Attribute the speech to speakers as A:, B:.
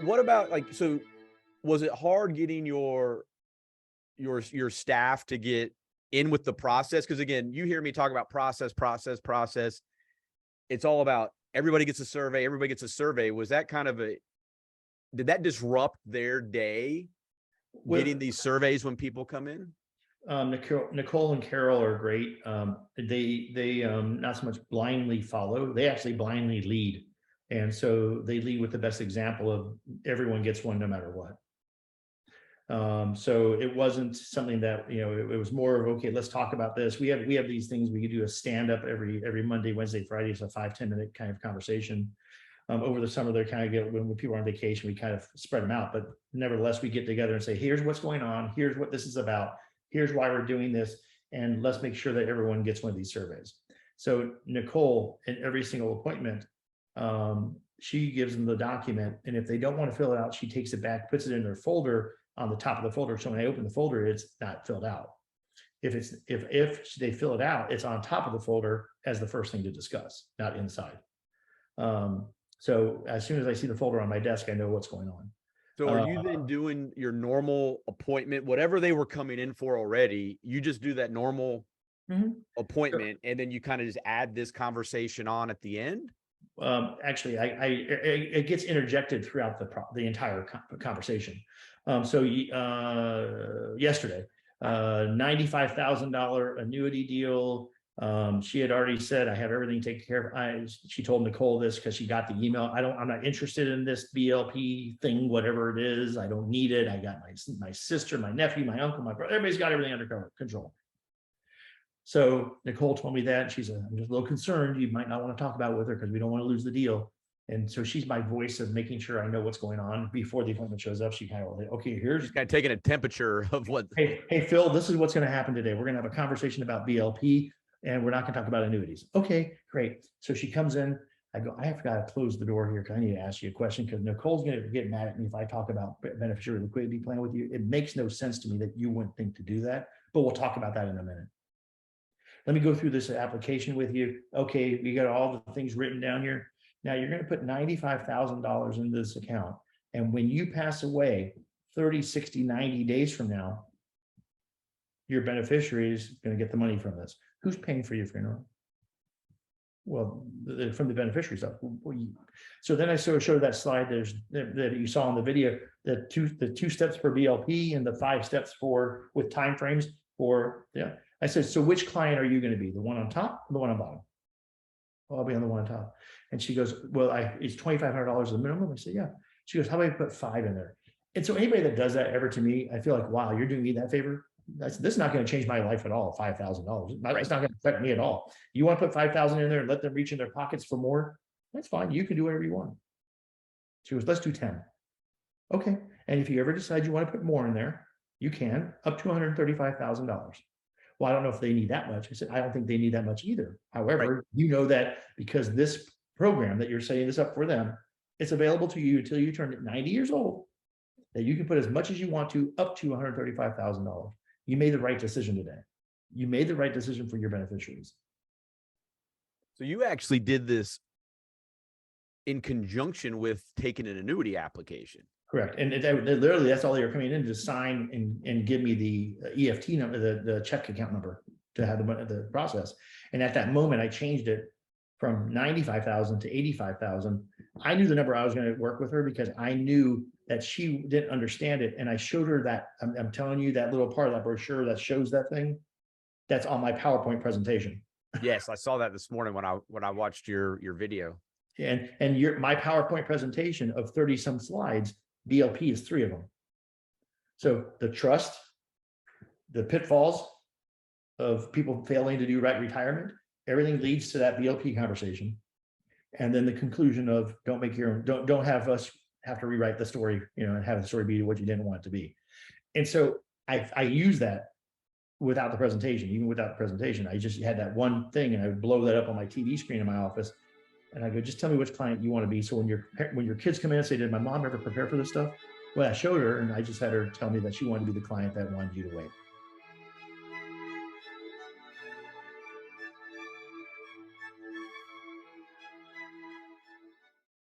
A: what about like, so was it hard getting your staff to get in with the process? Because again, you hear me talk about process, process, process. It's all about everybody gets a survey, everybody gets a survey. Was that kind of a did that disrupt their day
B: With
A: getting these surveys when people come in?
B: Nicole and Carol are great. They not so much blindly follow; they actually blindly lead, and so they lead with the best example of everyone gets one no matter what. So it wasn't something that, it was more of, okay, let's talk about this. We have these things we could do a stand up every Monday, Wednesday, Friday. It's a 5-10 minute kind of conversation. Over the summer, they're kind of get when people are on vacation, we kind of spread them out, but nevertheless, we get together and say, here's what's going on. Here's what this is about. Here's why we're doing this. And let's make sure that everyone gets one of these surveys. So Nicole, in every single appointment, she gives them the document. And if they don't want to fill it out, she takes it back, puts it in their folder on the top of the folder. So when I open the folder, it's not filled out. If they fill it out, it's on top of the folder as the first thing to discuss, not inside. So as soon as I see the folder on my desk, I know what's going on.
A: So are you then doing your normal appointment, whatever they were coming in for already, you just do that normal appointment and then you kind of just add this conversation on at the end?
B: Actually, it gets interjected throughout the entire conversation. Yesterday, $95,000 annuity deal. She had already said, I have everything taken care of. She told Nicole this because she got the email. I'm not interested in this BLP thing, whatever it is. I don't need it. I got my sister, my nephew, my uncle, my brother, everybody's got everything under control. So Nicole told me that. She said, I'm just a little concerned. You might not want to talk about it with her because we don't want to lose the deal. And so she's my voice of making sure I know what's going on before the appointment shows up. She kind of, okay, here's
A: kind of taking a temperature of what.
B: Hey, Phil, this is what's going to happen today. We're going to have a conversation about BLP and we're not going to talk about annuities. Okay, great. So she comes in. I go, I forgot to close the door here because I need to ask you a question because Nicole's going to get mad at me if I talk about beneficiary liquidity plan with you. It makes no sense to me that you wouldn't think to do that, but we'll talk about that in a minute. Let me go through this application with you. Okay, we got all the things written down here. Now you're going to put $95,000 into this account. And when you pass away 30, 60, 90 days from now, your beneficiary is going to get the money from this. Who's paying for your funeral? Well, from the beneficiary stuff. So then I sort of showed that slide that you saw in the video, the two steps for BLP and the 5 steps with timeframes for, yeah. I said, so which client are you going to be? The one on top or the one on bottom? Well, I'll be on the one on top. And she goes, well, it's $2,500 the minimum. I said, yeah. She goes, how about I put 5 in there? And so anybody that does that ever to me, I feel like, wow, you're doing me that favor. This is not going to change my life at all. $5,000. It's not going to affect me at all. You want to put 5,000 in there and let them reach in their pockets for more? That's fine. You can do whatever you want. She goes, let's do 10. Okay. And if you ever decide you want to put more in there, you can, up to $135,000. Well, I don't know if they need that much. I said, I don't think they need that much either. However, you know that because this program that you're setting this up for them, it's available to you until you turn 90 years old, that you can put as much as you want to up to $135,000. You made the right decision today. You made the right decision for your beneficiaries.
A: So you actually did this in conjunction with taking an annuity application.
B: Correct. And literally, that's all they were coming in to sign and give me the EFT number, the check account number to have the process. And at that moment, I changed it from 95,000 to 85,000. I knew the number I was going to work with her because I knew that she didn't understand it. And I showed her that, I'm telling you, that little part of that brochure that shows that thing, that's on my PowerPoint presentation.
A: Yes, I saw that this morning when I watched your video.
B: And my PowerPoint presentation of 30 some slides, BLP is 3 of them. So the trust, the pitfalls of people failing to do right retirement, everything leads to that BLP conversation. And then the conclusion of don't have us have to rewrite the story, and have the story be what you didn't want it to be. And so I use that without the presentation. Even without the presentation, I just had that one thing and I would blow that up on my TV screen in my office. And I go, just tell me which client you want to be. So when your kids come in and say, did my mom ever prepare for this stuff? Well, I showed her and I just had her tell me that she wanted to be the client that wanted you to wait.